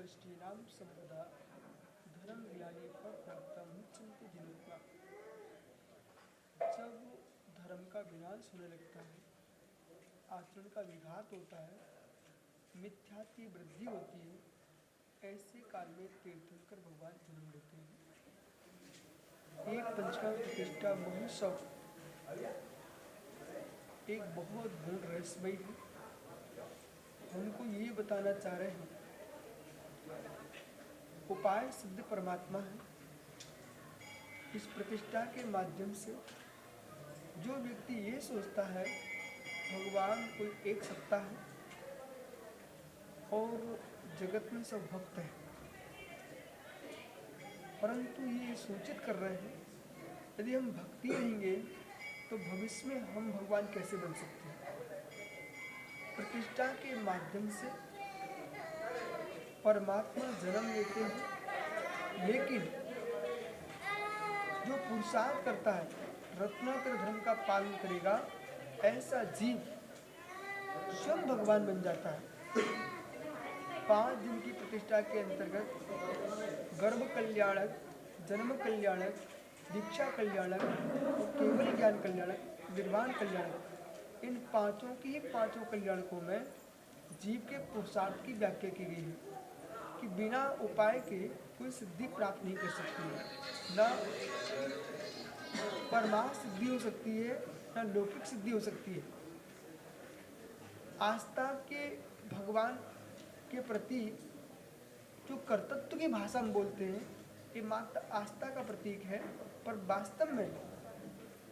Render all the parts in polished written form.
दृष्टीनां सर्वदा धर्म ज्ञानी परप्राप्ता मुच्यन्ते जिनोत्मा। जब धर्म का विनाश होने लगता है, आचरण का विघात होता है, मिथ्या की वृद्धि होती है, ऐसे काल में तीर्थंकर भगवान जन्म लेते हैं। एक पंचका प्रतिष्ठा महोत्सव एक बहुत गूढ़ रहस्यमयी है। हमको ये बताना चाह रहे हैं, उपाय सिद्ध परमात्मा है। इस प्रतिष्ठा के माध्यम से जो व्यक्ति ये सोचता है भगवान कोई एक सत्ता है और जगत में सब भक्त हैं, परंतु ये सूचित कर रहे हैं यदि हम भक्ति रहेंगे तो भविष्य में हम भगवान कैसे बन सकते हैं। प्रतिष्ठा के माध्यम से परमात्मा जन्म लेते हैं, लेकिन जो पुरुषार्थ करता है, रत्नाकर धर्म का पालन करेगा, ऐसा जीव स्वयं भगवान बन जाता है। 5 दिन की प्रतिष्ठा के अंतर्गत गर्भ कल्याणक, जन्म कल्याणक, दीक्षा कल्याणक, केवल ज्ञान कल्याणक, निर्वाण कल्याणक, इन पांचों कल्याणकों में जीव के पुरुषार्थ की व्याख्या की गई है कि बिना उपाय के कोई सिद्धि प्राप्त नहीं कर सकती है। न परमार्थ सिद्धि हो सकती है, न लौकिक सिद्धि हो सकती है। आस्था के भगवान के प्रति जो कर्तृत्व की भाषा हम बोलते हैं, ये मात्र आस्था का प्रतीक है, पर वास्तव में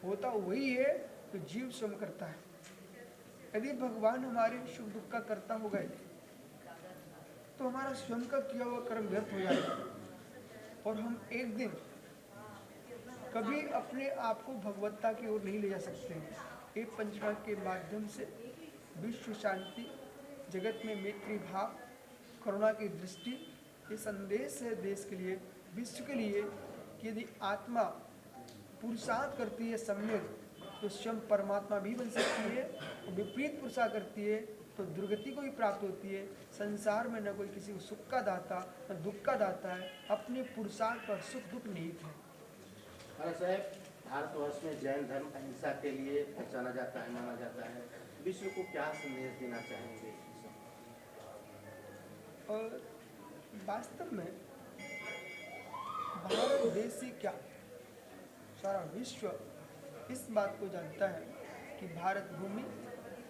होता वही है जो जीव स्वयं करता है। यदि भगवान हमारे सुख दुख का कर्ता हो गए तो हमारा स्वयं का किया हुआ कर्म व्यर्थ हो जाएगा और हम एक दिन कभी अपने आप को भगवत्ता की ओर नहीं ले जा सकते। एक पंचमा के माध्यम से विश्व शांति, जगत में मैत्री भाव, करुणा की दृष्टि, ये संदेश है देश के लिए, विश्व के लिए कि यदि आत्मा पुरुषार्थ करती है सम्यक तो स्वयं परमात्मा भी बन सकती है, और विपरीत पुरुषार्थ करती है तो दुर्गति को भी प्राप्त होती है। संसार में न कोई किसी को सुख का दाता न दुख का दाता है, अपने पुरुषार्थ पर सुख दुख निहित है। साहब, भारतवर्ष में जैन धर्म अहिंसा के लिए पहचाना जाता है, माना जाता है, विश्व को क्या संदेश देना चाहेंगे? और वास्तव में भारत देश ही क्या, सारा विश्व इस बात को जानता है कि भारत भूमि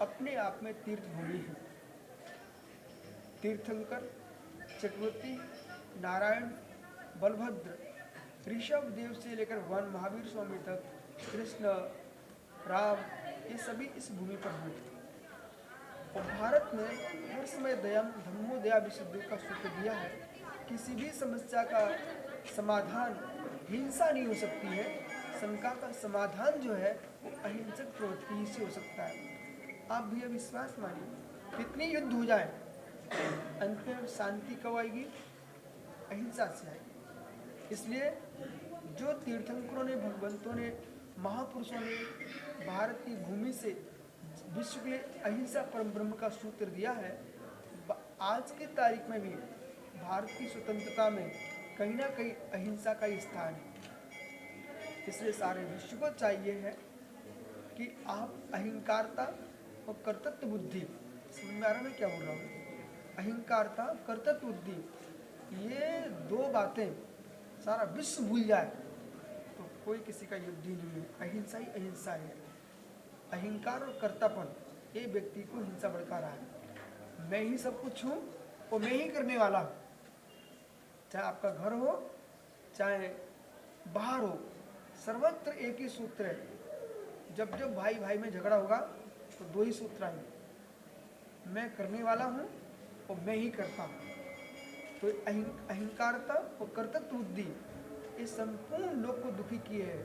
अपने आप में तीर्थ भूमि है। तीर्थंकर, चक्रवर्ती, नारायण, बलभद्र, ऋषभ देव से लेकर भगवान महावीर स्वामी तक, कृष्ण, राम, ये सभी इस भूमि पर हुए। और भारत ने हर समय दयाम धम्मो दया विशुद्धि का सूत्र दिया है। किसी भी समस्या का समाधान हिंसा नहीं हो सकती है, शंका का समाधान जो है वो अहिंसक प्रवृत्ति से हो सकता है। आप भी यह विश्वास मानिए, कितनी युद्ध हो जाए अंत में शांति कब आएगी? अहिंसा से आएगी। इसलिए जो तीर्थंकरों ने, भगवंतों ने, महापुरुषों ने भारत की भूमि से विश्व के लिए अहिंसा परम ब्रह्म का सूत्र दिया है, आज की तारीख में भी भारत की स्वतंत्रता में कहीं ना कहीं अहिंसा का ही स्थान है। इसलिए सारे विश्व को चाहिए है कि आप अहिंकारता और कर्तृत्व बुद्धि, समझ में आ रहा है मैं क्या बोल रहा हूँ? अहिंकारता, कर्तृत्व बुद्धि, ये 2 बातें सारा विश्व भूल जाए तो कोई किसी का युद्ध ही नहीं है। अहिंसा ही अहिंसा है। अहिंकार और कर्तापन ये व्यक्ति को हिंसा भड़का रहा है। मैं ही सब कुछ हूँ और मैं ही करने वाला हूँ। चाहे आपका घर हो चाहे बाहर हो, सर्वत्र एक ही सूत्र है। जब जब भाई भाई में झगड़ा होगा तो 2 ही सूत्र आएंगे, मैं करने वाला हूँ और मैं ही करता हूँ। तो अहिंकारता और कर्तृत्व बुद्धि ये संपूर्ण लोग को दुखी किए है।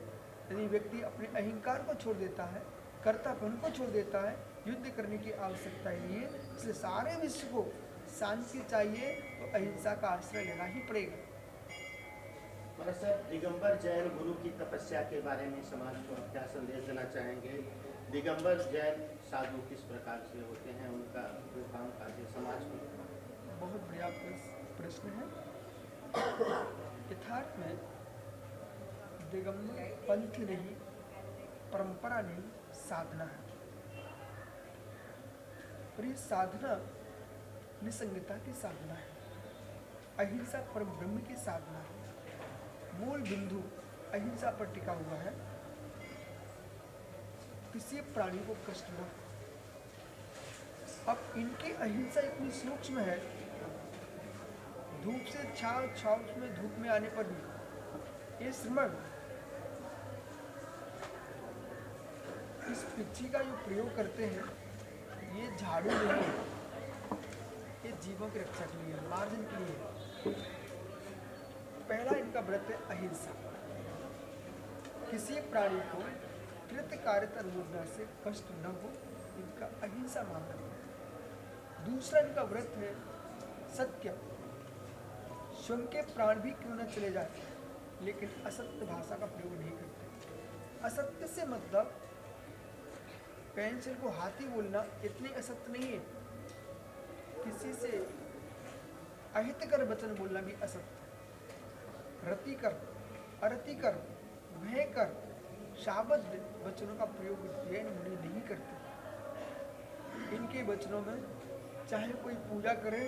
यदि व्यक्ति अपने अहिंकार को छोड़ देता है, कर्तापन को छोड़ देता है, युद्ध करने की आवश्यकता ही नहीं है। इसलिए सारे विश्व को शांति चाहिए तो अहिंसा का आश्रय लेना ही पड़ेगा। सर, दिगंबर जैन गुरु की तपस्या के बारे में समाज को आप क्या संदेश देना चाहेंगे? दिगंबर जैन साधु किस प्रकार से होते हैं, उनका जो काम काज समाज में? बहुत बढ़िया प्रश्न है। यथार्थ में दिगंबर पंथ नहीं, परंपरा नहीं, साधना है। और ये साधना निसंगता की साधना है, अहिंसा परम ब्रह्म की साधना है। मूल बिंदु अहिंसा पर टिका हुआ है। किसी प्राणी को कष्ट न हो। अब इनकी अहिंसा इतनी सूक्ष्म है, धूप से छाव में धूप में आने पर भी ये श्रमण, इस पिच्छी का जो प्रयोग करते हैं, ये झाड़ू नहीं है, ये जीवों की रक्षा के लिए, मार्जन के लिए। पहला इनका व्रत है अहिंसा। किसी प्राणी को कृतकार्यता अनुमोदना से कष्ट न हो, इनका अहिंसा मानना है। दूसरा इनका व्रत है सत्य। स्वयं के प्राण भी क्यों न चले जाए, लेकिन असत्य भाषा का प्रयोग नहीं करते। असत्य से मतलब पेंसिल को हाथी बोलना इतने असत्य नहीं है। किसी से अहितकर वचन बोलना भी असत्य। रतिकर, अरतिकर, भयकर, शाबद वचनों का प्रयोग जैन मुनि नहीं करते। इनके वचनों में चाहे कोई पूजा करे,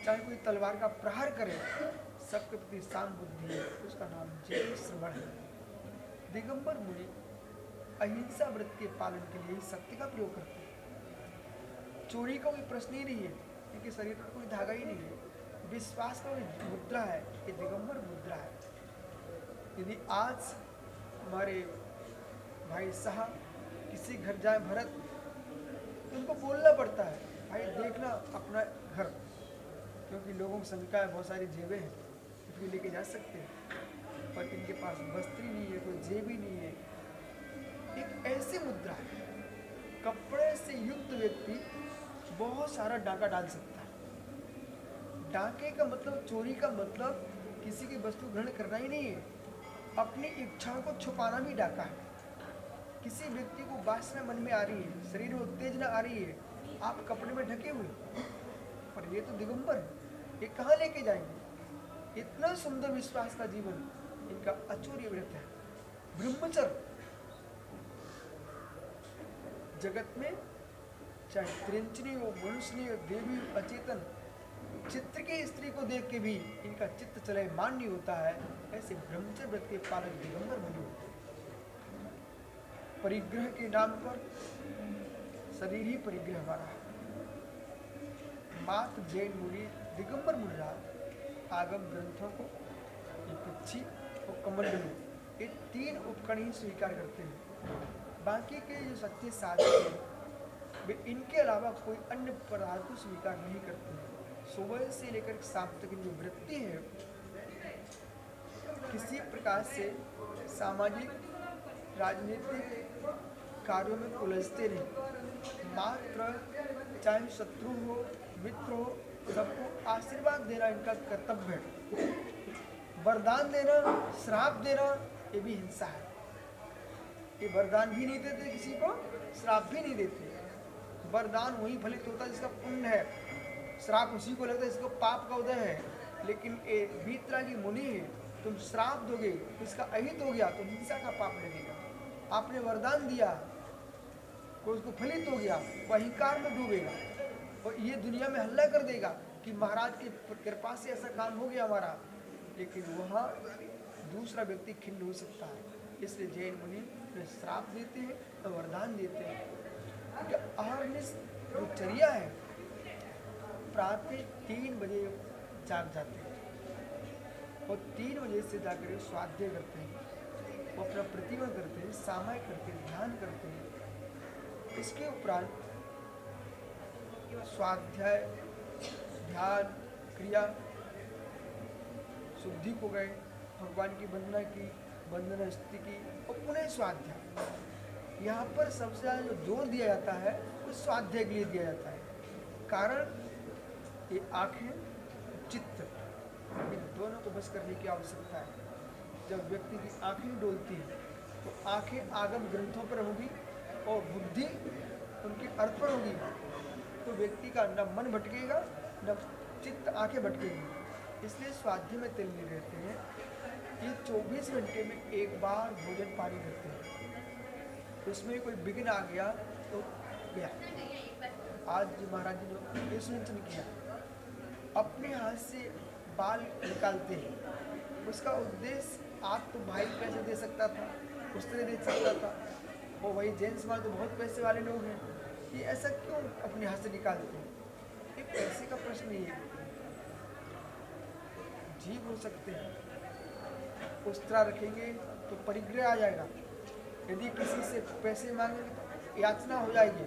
चाहे कोई तलवार का प्रहार करे, सबके प्रति शांत बुद्धि है, उसका नाम जैन श्रवण है। दिगंबर मुनि अहिंसा व्रत के पालन के लिए सत्य का प्रयोग करते हैं। चोरी का कोई प्रश्न ही नहीं है, क्योंकि शरीर पर कोई धागा ही नहीं है। विश्वास का कोई मुद्रा है, ये दिगंबर मुद्रा है। यदि आज हमारे भाई साहब किसी घर जाए भरत, तो उनको बोलना पड़ता है, भाई देखना अपना घर, क्योंकि लोगों की शंका है बहुत सारी जेबें हैं, इसलिए लेके जा सकते हैं, पर इनके पास वस्त्र ही नहीं है, कोई जेब ही नहीं है। एक ऐसी मुद्रा है, कपड़े से युक्त व्यक्ति बहुत सारा डाका डाल सकता है। डाके का मतलब, चोरी का मतलब किसी की वस्तु ग्रहण करना ही नहीं है, अपनी इच्छाओं को छुपाना भी डाका है। किसी व्यक्ति को वासना मन में आ रही है, शरीर में उत्तेजना आ रही है, आप कपड़े में ढके हुए, पर ये तो दिगंबर है, ये कहाँ लेके जाएंगे? इतना सुंदर विश्वास का जीवन इनका अचूर्य व्रत है। ब्रह्मचर्य जगत में चाहे त्रिंचनी हो, मनुष्य हो, देवी हो, अचेतन, चित्र की स्त्री को देख के भी इनका चित्त चले मान्य होता है। ऐसे ब्रह्मचर्य व्रत के पालक दिगंबर मुनि होते हैं। परिग्रह के नाम पर शरीर ही परिग्रह हमारा है। मात्र जैन मुनि दिगंबर मुनिराज आगम ग्रंथों को, पिच्छी और कमंडलू, ये तीन उपकरण ही स्वीकार करते हैं। बाकी के जो सच्चे साधक हैं, वे इनके अलावा कोई अन्य पदार्थ को स्वीकार नहीं करते हैं। सुबह से लेकर शाम तक जो वृत्ति है, किसी प्रकार से सामाजिक राजनीतिक कार्यों में उलझते नहीं। मात्र चाहे शत्रु हो, मित्र हो, सबको आशीर्वाद देना इनका कर्तव्य है। वरदान देना, श्राप देना, ये भी हिंसा है। ये वरदान भी नहीं देते किसी को, श्राप भी नहीं देते। वरदान वही फलित होता है जिसका पुण्य है, श्राप उसी को लगता है जिसको पाप का उदय है। लेकिन ये वीतरागी मुनि है, तुम श्राप दोगे तो इसका अहित हो गया, तो हिंसा का पाप लगेगा। आपने वरदान दिया, कोई उसको फलित हो गया, वह अहंकार में डूबेगा और ये दुनिया में हल्ला कर देगा कि महाराज की कृपा से ऐसा काम हो गया हमारा, लेकिन वहाँ दूसरा व्यक्ति खिन्न हो सकता है। इसलिए जैन मुनि श्राप देते हैं तो वरदान देते हैं। अहर्निश चर्या है, प्रातः 3 बजे जाग जाते हैं और 3 बजे से जाकर स्वाध्याय करते हैं, वो अपना प्रतिमा करते हैं, सामायिक करते हैं, ध्यान करते हैं। इसके उपरांत स्वाध्याय, ध्यान, क्रिया, शुद्धि को गए, भगवान की वंदना की, वंदना स्थिति की और पुनः स्वाध्याय। यहाँ पर सबसे ज़्यादा जो जोर दिया जाता है वो स्वाध्याय के लिए दिया जाता है। कारण ये आँखें, चित्त, इन दोनों को बस करने की आवश्यकता है। जब व्यक्ति की आँखें डोलती हैं तो आँखें आगम ग्रंथों पर होगी और बुद्धि उनकी अर्पण होगी, तो व्यक्ति का न मन भटकेगा, न चित्त, आँखें भटकेगी। इसलिए स्वाध्य में तिल नहीं रहते हैं। ये 24 घंटे में एक बार भोजन पानी करते हैं। उसमें कोई विघ्न आ गया तो गया। आज जी महाराज जी ने ये सुनिश्चित किया, अपने हाथ से बाल निकालते हैं। उसका उद्देश्य आप तो भाई पैसे दे सकता था, उसने दे सकता था, और वही जैन समाज तो बहुत पैसे वाले लोग हैं, ये ऐसा क्यों अपने हाथ से निकालते हैं? ये पैसे का प्रश्न नहीं है। जीव हो सकते हैं, उस तरह रखेंगे तो परिग्रह आ जाएगा। यदि किसी से पैसे मांगेंगे तो याचना हो जाएगी।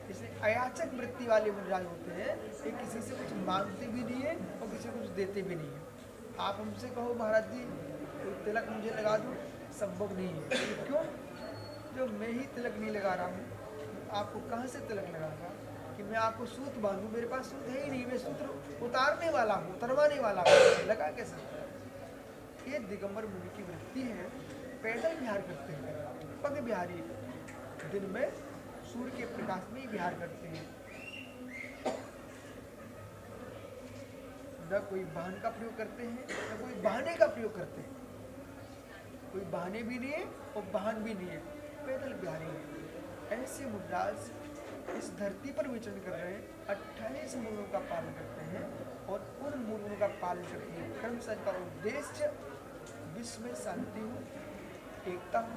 इसलिए अयाचक वृत्ति वाले मुद्राज होते हैं, ये किसी से कुछ मांगते भी नहीं है और किसी को कुछ देते भी नहीं है। आप हमसे कहो महाराज जी तो तिलक मुझे लगा दो, संभव नहीं है। क्यों? जो मैं ही तिलक नहीं लगा रहा हूँ, आपको कहाँ से तिलक लगाऊंगा कि मैं आपको सूत बांधूं? मेरे पास सूत है ही नहीं, मैं सूत्र उतारने वाला हूँ, उतरवाने वाला हूँ, लगा कैसे? ये दिगंबर मुनि की वृत्ति है। पैदल विहार करते हैं, पग बिहारी, दिन में सूर्य के प्रकाश में ही विहार करते हैं। न कोई वाहन का प्रयोग करते हैं, न कोई बहाने का प्रयोग करते हैं। कोई बहाने भी नहीं है और वाहन भी नहीं है, पैदल बिहारी है। ऐसे मुद्राज इस धरती पर विचरण कर रहे हैं, 28 मूलों का पालन करते हैं और उन मूलों का पालन करते हैं। कर्म संघ का उद्देश्य विश्व में शांति हो, एकता हो,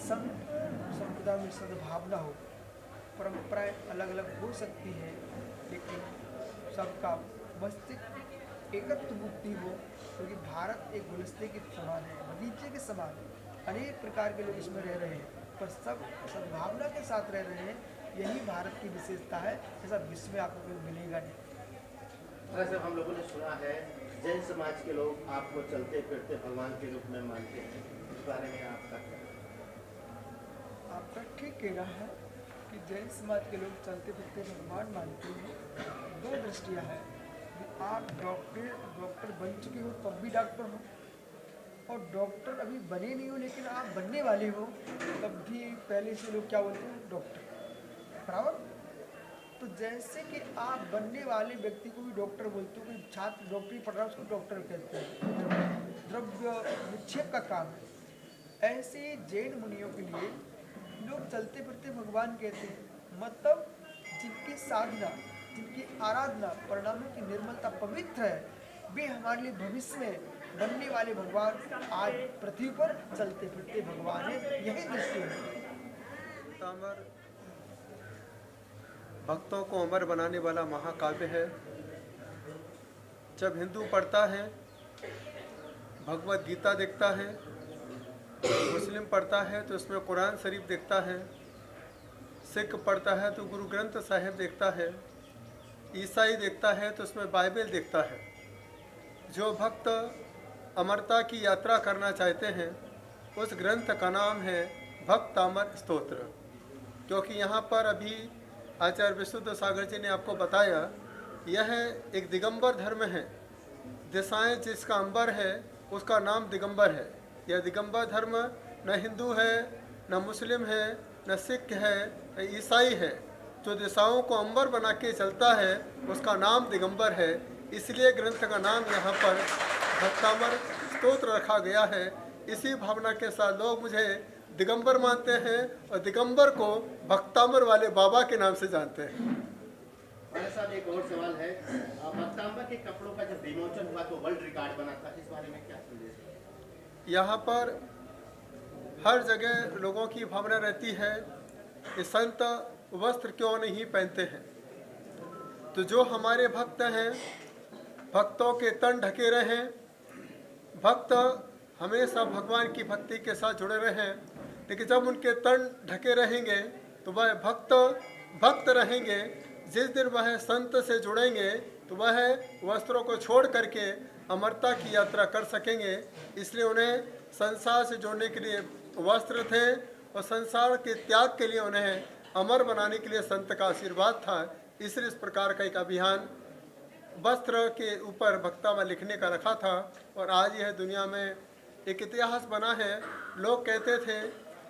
संप्रदाय में सद्भावना हो। परंपराएं अलग अलग हो सकती हैं, लेकिन सबका मस्तिष्क एकत्व मुक्ति हो, क्योंकि भारत एक गुलस्ते के समान है, बगीचे के समान है। अनेक प्रकार के लोग इसमें रह रहे हैं, पर सब सद्भावना के साथ रह रहे हैं। यही भारत की विशेषता है, ऐसा विश्व में आपको कोई मिलेगा नहीं। वैसे हम लोगों ने सुना है जैन समाज के लोग आपको चलते फिरते भगवान के रूप में मानते हैं, इस बारे में आपका क्या? आपका ठीक कहना है कि जैन समाज के लोग चलते फिरते भगवान मानते हैं। दो दृष्टियाँ हैं, आप डॉक्टर बन चुके हो तब भी डॉक्टर हो, और डॉक्टर अभी बने नहीं हो लेकिन आप बनने वाले हो, तब भी पहले से लोग क्या बोलते हैं? डॉक्टर, बराबर। तो जैसे कि आप बनने वाले व्यक्ति को भी डॉक्टर बोलते हो, कोई छात्र डॉक्टरी पढ़ रहा है उसको डॉक्टर कहते हैं, द्रव्य निक्षेप का काम है। ऐसे जैन मुनियों के लिए लोग चलते फिरते भगवान कहते हैं। मतलब जिनकी साधना, जिनकी आराधना, परिणामों की निर्मलता पवित्र है, वे हमारे लिए भविष्य में बनने वाले भगवान आज पृथ्वी पर चलते फिरते भगवान है। यही दृष्टि है। अमर भक्तों को अमर बनाने वाला महाकाव्य है। जब हिंदू पढ़ता है, भगवत गीता देखता है, मुस्लिम पढ़ता है तो उसमें कुरान शरीफ देखता है, सिख पढ़ता है तो गुरु ग्रंथ साहिब देखता है, ईसाई देखता है तो उसमें बाइबल देखता है। जो भक्त अमरता की यात्रा करना चाहते हैं, उस ग्रंथ का नाम है भक्त अमर स्तोत्र। क्योंकि यहाँ पर अभी आचार्य विशुद्ध सागर जी ने आपको बताया, यह एक दिगंबर धर्म है। दिशाएं जिसका अंबर है उसका नाम दिगंबर है। यह दिगंबर धर्म न हिंदू है, न मुस्लिम है, न सिख है, न ईसाई है। जो दिशाओं को अंबर बना के चलता है उसका नाम दिगंबर है। इसलिए ग्रंथ का नाम यहाँ पर भक्तामर स्तोत्र रखा गया है। इसी भावना के साथ लोग मुझे दिगंबर मानते हैं और दिगंबर को भक्तामर वाले बाबा के नाम से जानते हैं। हमारे साथ एक और सवाल है, भक्तांबर के कपड़ों का जब विमोचन हुआ तो वर्ल्ड रिकॉर्ड बना था, इस बारे में क्या संदेश है? यहाँ पर हर जगह लोगों की भावना रहती है कि संत वस्त्र क्यों नहीं पहनते हैं। तो जो हमारे भक्त हैं, भक्तों के तन ढके रहें, भक्त हमेशा भगवान की भक्ति के साथ जुड़े रहें। लेकिन जब उनके तन ढके रहेंगे तो वह भक्त रहेंगे। जिस दिन वह संत से जुड़ेंगे तो वह वस्त्रों को छोड़ करके अमरता की यात्रा कर सकेंगे। इसलिए उन्हें संसार से जोड़ने के लिए वस्त्र थे और संसार के त्याग के लिए उन्हें अमर बनाने के लिए संत का आशीर्वाद था। इसलिए इस प्रकार का एक अभियान वस्त्र के ऊपर भक्तामर लिखने का रखा था और आज यह दुनिया में एक इतिहास बना है। लोग कहते थे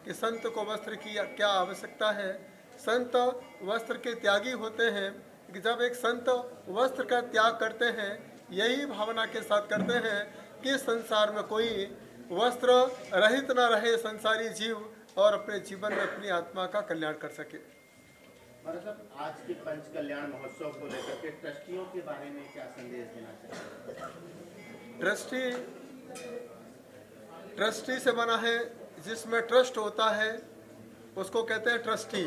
कि संत को वस्त्र की क्या आवश्यकता है, संत वस्त्र के त्यागी होते हैं। कि जब एक संत वस्त्र का त्याग करते हैं, यही भावना के साथ करते हैं कि संसार में कोई वस्त्र रहित न रहे संसारी जीव और अपने जीवन में अपनी आत्मा का कल्याण कर सके। मतलब आज के पंच कल्याण महोत्सव को लेकर के ट्रस्टियों के बारे में क्या संदेश देना चाहिए? ट्रस्टी से बना है, जिसमें ट्रस्ट होता है उसको कहते हैं ट्रस्टी।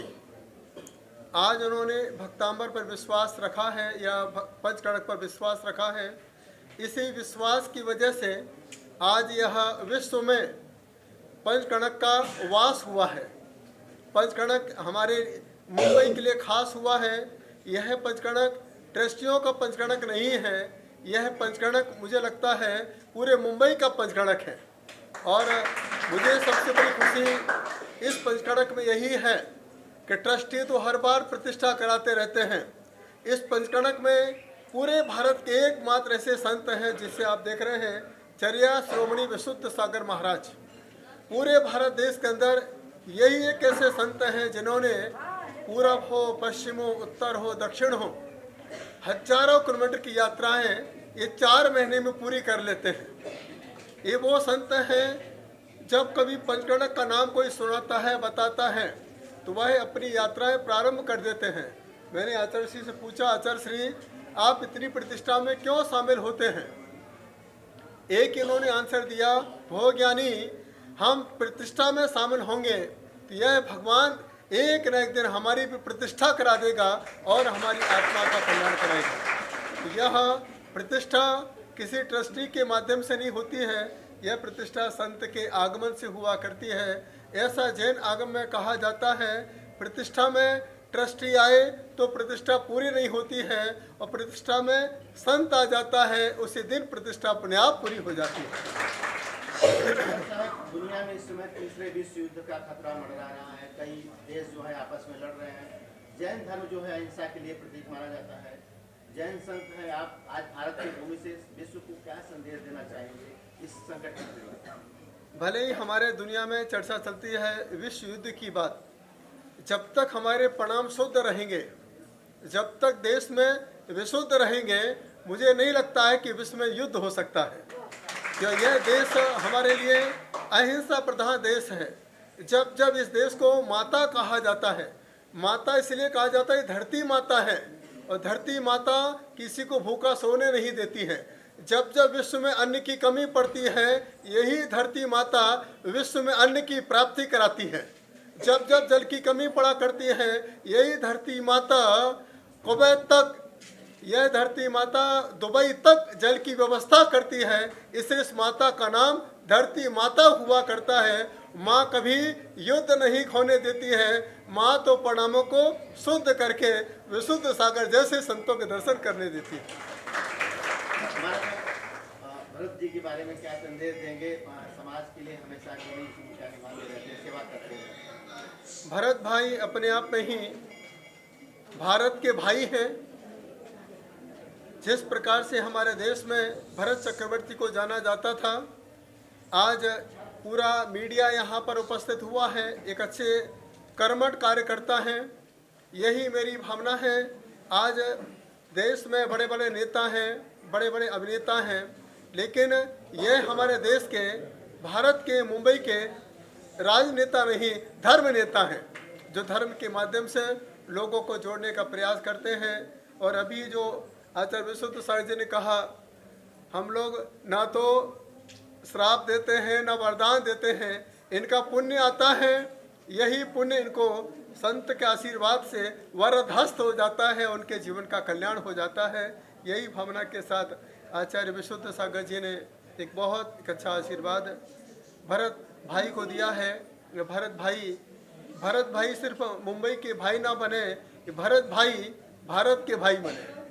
आज उन्होंने भक्तांबर पर विश्वास रखा है या पंचकड़क पर विश्वास रखा है। इसी विश्वास की वजह से आज यह विश्व में पंचकड़क का वास हुआ है। पंचकड़क हमारे मुंबई के लिए खास हुआ है। यह पंचकड़क ट्रस्टियों का पंचकड़क नहीं है, यह पंचकड़क मुझे लगता है पूरे मुंबई का पंचकड़क है। और मुझे सबसे बड़ी खुशी इस पंचकड़क में यही है कि ट्रस्टी तो हर बार प्रतिष्ठा कराते रहते हैं। इस पंचकड़क में पूरे भारत के एकमात्र ऐसे संत हैं जिसे आप देख रहे हैं, चर्या श्रोमणी विशुद्ध सागर महाराज। पूरे भारत देश के अंदर यही एक ऐसे संत हैं जिन्होंने पूरब हो, पश्चिम हो, उत्तर हो, दक्षिण हो, हजारों किलोमीटर की यात्राएं ये 4 महीने में पूरी कर लेते हैं। ये वो संत हैं, जब कभी पंचकड़क का नाम कोई सुनाता है, बताता है, तो वह अपनी यात्राएं प्रारंभ कर देते हैं। मैंने आचार्य श्री से पूछा, आचार्य श्री आप इतनी प्रतिष्ठा में क्यों शामिल होते हैं? एक इन्होंने आंसर दिया, भोग ज्ञानी हम प्रतिष्ठा में शामिल होंगे तो यह भगवान एक न एक दिन हमारी भी प्रतिष्ठा करा देगा और हमारी आत्मा का कल्याण कराएगा। तो यह प्रतिष्ठा किसी ट्रस्टी के माध्यम से नहीं होती है, यह प्रतिष्ठा संत के आगमन से हुआ करती है। ऐसा जैन आगम में कहा जाता है, प्रतिष्ठा में ट्रस्टी आए तो प्रतिष्ठा पूरी नहीं होती है, और प्रतिष्ठा में संत आ जाता है उसी दिन प्रतिष्ठा अपने आप पूरी हो जाती है। दुनिया में इस समय तीसरे विश्व युद्ध का खतरा मंडरा रहा है। कई देश जो है आपस में लड़ रहे हैं। जैन धर्म जो है अहिंसा के लिए प्रतीक माना जाता है। जैन संत है, आप आज भारत की भूमि से विश्व को क्या संदेश देना चाहेंगे इस संकट में? भले ही हमारे दुनिया में चर्चा चलती है विश्व युद्ध की बात, जब तक हमारे परिणाम शुद्ध रहेंगे, जब तक देश में विशुद्ध रहेंगे, मुझे नहीं लगता है कि विश्व में युद्ध हो सकता है। क्योंकि यह देश हमारे लिए अहिंसा प्रधान देश है। जब जब इस देश को माता कहा जाता है, माता इसलिए कहा जाता है धरती माता है, और धरती माता किसी को भूखा सोने नहीं देती है। जब जब विश्व में अन्न की कमी पड़ती है, यही धरती माता विश्व में अन्न की प्राप्ति कराती है। जब जब जल की कमी पड़ा करती है, यही धरती माता कुवैत तक, यह धरती माता दुबई तक जल की व्यवस्था करती है। इसलिए इस माता का नाम धरती माता हुआ करता है। माँ कभी युद्ध नहीं खोने देती है। माँ तो परिणामों को शुद्ध करके विशुद्ध सागर जैसे संतों के दर्शन करने देती है। भरत जी के बारे में क्या संदेश देंगे? समाज के लिए हमेशा भूमिका निभाते रहते हैं, सेवा करते हैं। भरत भाई अपने आप में ही भारत के भाई हैं। जिस प्रकार से हमारे देश में भरत चक्रवर्ती को जाना जाता था, आज पूरा मीडिया यहाँ पर उपस्थित हुआ है, एक अच्छे कर्मठ कार्यकर्ता हैं। यही मेरी भावना है। आज देश में बड़े बड़े नेता हैं, बड़े बड़े अभिनेता हैं, लेकिन ये हमारे देश के, भारत के, मुंबई के राजनेता नहीं, धर्म नेता हैं, जो धर्म के माध्यम से लोगों को जोड़ने का प्रयास करते हैं। और अभी जो आचार्य विशुद्ध सागर जी ने कहा, हम लोग ना तो श्राप देते हैं ना वरदान देते हैं, इनका पुण्य आता है। यही पुण्य इनको संत के आशीर्वाद से वरदहस्त हो जाता है, उनके जीवन का कल्याण हो जाता है। यही भावना के साथ आचार्य विशुद्ध सागर जी ने एक बहुत अच्छा आशीर्वाद भरत भाई को दिया है। भरत भाई सिर्फ मुंबई के भाई ना बने, भरत भाई भारत के भाई बने।